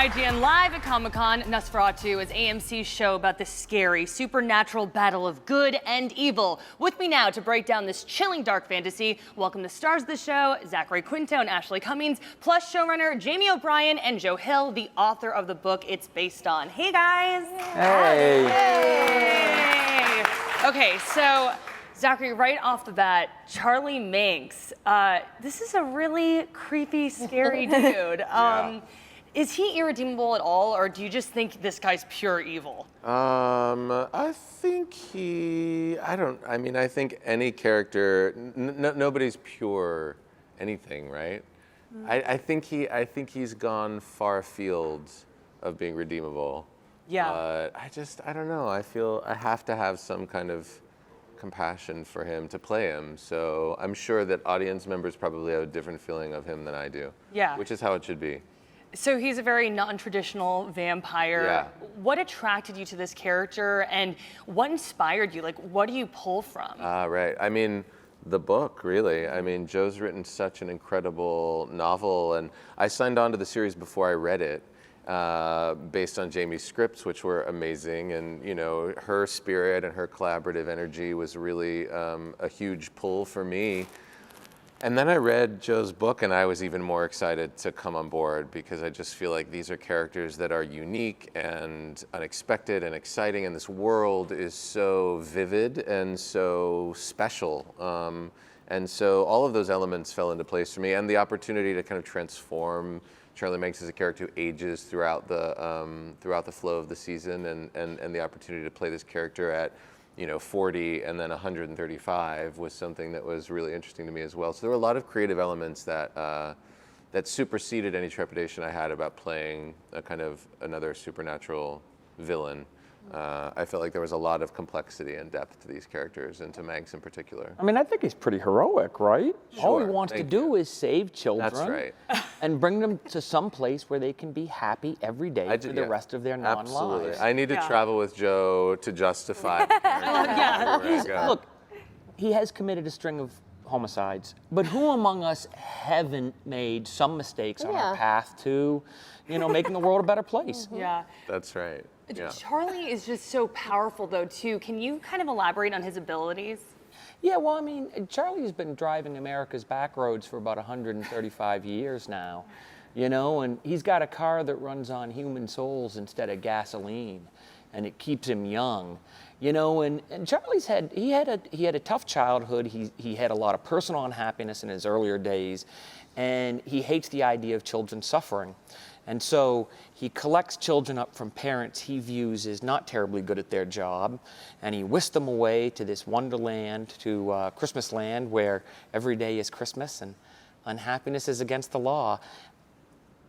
IGN Live at Comic-Con. NOS4A2 is AMC's show about the scary, supernatural battle of good and evil. With me now to break down this chilling dark fantasy, welcome the stars of the show, Zachary Quinto and Ashley Cummings, plus showrunner Jamie O'Brien and Joe Hill, the author of the book it's based on. Hey, guys. Hey. Hey. Okay, so Zachary, right off the bat, Charlie Minx. This is a really creepy, scary dude. Is he irredeemable at all, or do you just think this guy's pure evil? I think I think any character, nobody's pure anything, right? I think he's gone far afield of being redeemable. Yeah. I don't know. I feel I have to have some kind of compassion for him to play him. So I'm sure that audience members probably have a different feeling of him than I do. Yeah. Which is how it should be. So he's a very non-traditional vampire. Yeah. What attracted you to this character, and what inspired you? Like, what do you pull from? Right. I mean, the book, really. I mean, Joe's written such an incredible novel, and I signed on to the series before I read it, based on Jamie's scripts, which were amazing, and you know, her spirit and her collaborative energy was really a huge pull for me. And then I read Joe's book, and I was even more excited to come on board because I just feel like these are characters that are unique and unexpected and exciting, and this world is so vivid and so special. And so all of those elements fell into place for me, and the opportunity to kind of transform Charlie Minx as a character who ages throughout the flow of the season, and the opportunity to play this character at 40 and then 135 was something that was really interesting to me as well. So there were a lot of creative elements that superseded any trepidation I had about playing a kind of another supernatural villain. I felt like there was a lot of complexity and depth to these characters, and to Manx in particular. I mean, I think he's pretty heroic, right? Sure, All he wants to do is save children. That's right. And bring them to some place where they can be happy every day for the rest of their non-lives. Absolutely. I need to travel with Joe to justify. Look, he has committed a string of homicides, but who among us haven't made some mistakes on our path to, making the world a better place? Yeah. That's right. Yeah. Charlie is just so powerful, though, too. Can you kind of elaborate on his abilities? Yeah, well, I mean, Charlie's been driving America's back roads for about 135 years now, and he's got a car that runs on human souls instead of gasoline, and it keeps him young, and Charlie's had a tough childhood. He had a lot of personal unhappiness in his earlier days, and he hates the idea of children suffering. And so he collects children up from parents he views as not terribly good at their job, and he whisks them away to this wonderland, to Christmas land, where every day is Christmas and unhappiness is against the law.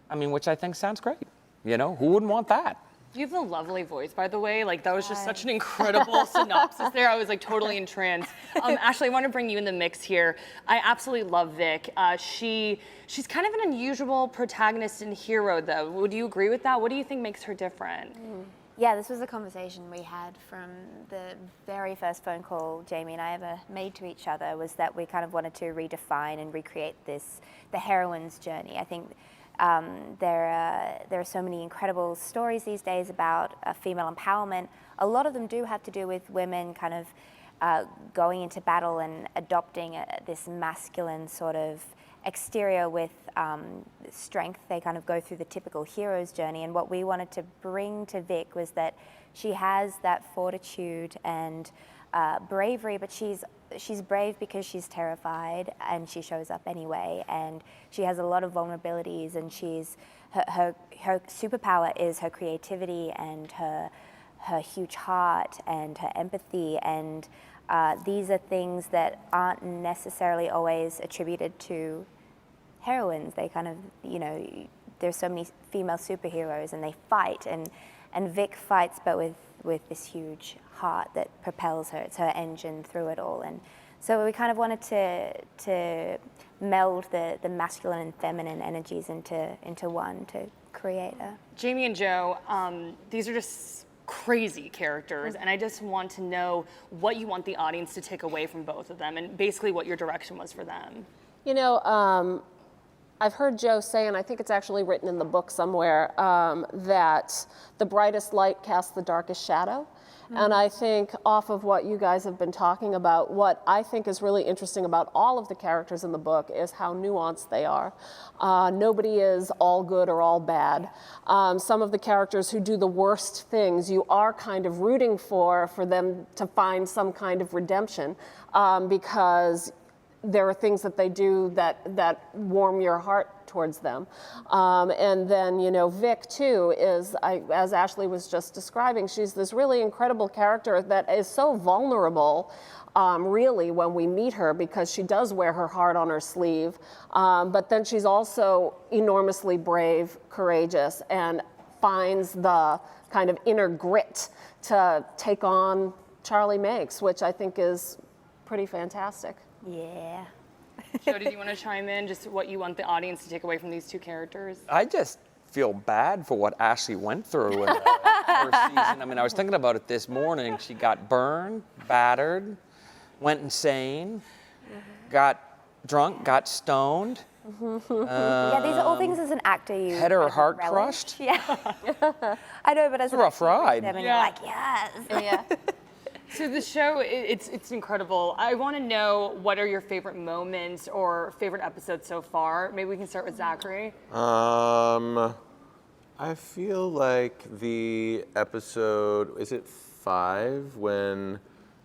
I mean, which I think sounds great. Who wouldn't want that? You have a lovely voice, by the way. Like, that was just such an incredible synopsis there. I was like totally entranced. Ashley, I want to bring you in the mix here. I absolutely love Vic. She's kind of an unusual protagonist and hero, though. Would you agree with that? What do you think makes her different? Yeah, this was a conversation we had from the very first phone call Jamie and I ever made to each other, was that we kind of wanted to redefine and recreate the heroine's journey. I think there are so many incredible stories these days about female empowerment. A lot of them do have to do with women kind of going into battle and adopting this masculine sort of exterior with strength. They kind of go through the typical hero's journey, and what we wanted to bring to Vic was that she has that fortitude and bravery, but she's brave because she's terrified, and she shows up anyway, and she has a lot of vulnerabilities, and her superpower is her creativity and her huge heart and her empathy, and these are things that aren't necessarily always attributed to heroines. They kind of, there's so many female superheroes, and they fight, and Vic fights, but with this huge heart that propels her. It's her engine through it all. And so we kind of wanted to meld the masculine and feminine energies into one to create a... Jamie and Joe, these are just crazy characters, and I just want to know what you want the audience to take away from both of them, and basically what your direction was for them. I've heard Joe say, and I think it's actually written in the book somewhere, that the brightest light casts the darkest shadow. And I think off of what you guys have been talking about, what I think is really interesting about all of the characters in the book is how nuanced they are. Nobody is all good or all bad. Some of the characters who do the worst things, you are kind of rooting for them to find some kind of redemption, because there are things that they do that warm your heart towards them. And then, you know, Vic too is, as Ashley was just describing, she's this really incredible character that is so vulnerable, really, when we meet her, because she does wear her heart on her sleeve. But then she's also enormously brave, courageous, and finds the kind of inner grit to take on Charlie Makes, which I think is pretty fantastic. Yeah. Joe, did you want to chime in, just what you want the audience to take away from these two characters? I just feel bad for what Ashley went through in the first season. I mean, I was thinking about it this morning. She got burned, battered, went insane, got drunk, got stoned. Yeah, these are all things as an actor you Had her kind of heart relish. crushed. Yeah. I know, but as It's a rough an actor, you read ride. them and Yeah. you're like, yes. Yeah. So the show, it's incredible. I want to know, what are your favorite moments or favorite episodes so far? Maybe we can start with Zachary. I feel like the episode, is it 5, when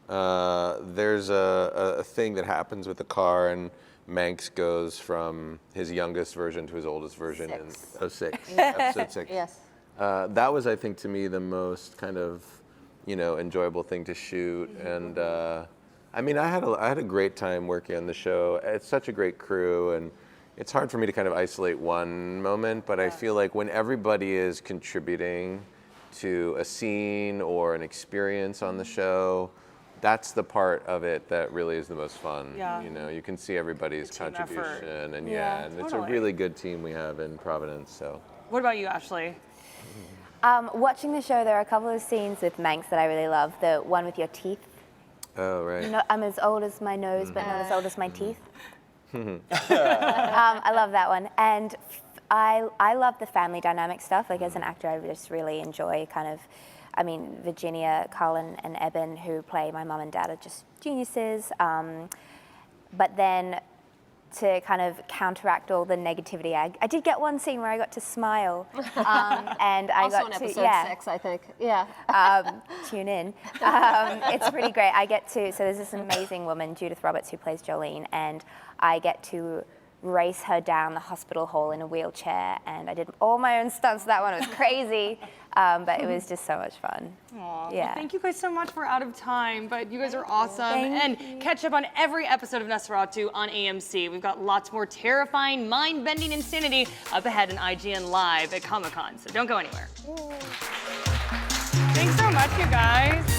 there's a thing that happens with the car and Manx goes from his youngest version to his oldest version in episode 6. Yes. That was, I think, to me, the most kind of, you know, enjoyable thing to shoot. And I mean, I had a great time working on the show. It's such a great crew, and it's hard for me to kind of isolate one moment, but I feel like when everybody is contributing to a scene or an experience on the show, that's the part of it that really is the most fun. Yeah. You know, you can see everybody's The team contribution, effort. and Yeah, and it's a totally. really good team we have in Providence. So. What about you, Ashley? Watching the show, there are a couple of scenes with Manx that I really love. The one with your teeth. Oh, right. You know, I'm as old as my nose, but not as old as my teeth. I love that one. And I love the family dynamic stuff. Like, as an actor, I just really enjoy kind of, I mean, Virginia, Colin, and Eben, who play my mum and dad, are just geniuses. But then to kind of counteract all the negativity, I did get one scene where I got to smile. And I Also got in to, episode yeah. 6, I think. Yeah. Tune in. It's pretty great. I get to, so there's this amazing woman, Judith Roberts, who plays Jolene, and I get to race her down the hospital hall in a wheelchair, and I did all my own stunts for that one. It was crazy, but it was just so much fun. Aw, Yeah. well, thank you guys so much. We're out of time, but you guys are awesome. Thank And catch up on every episode of NOS4A2 on AMC. We've got lots more terrifying, mind-bending insanity up ahead in IGN Live at Comic-Con, so don't go anywhere. Thanks so much, you guys.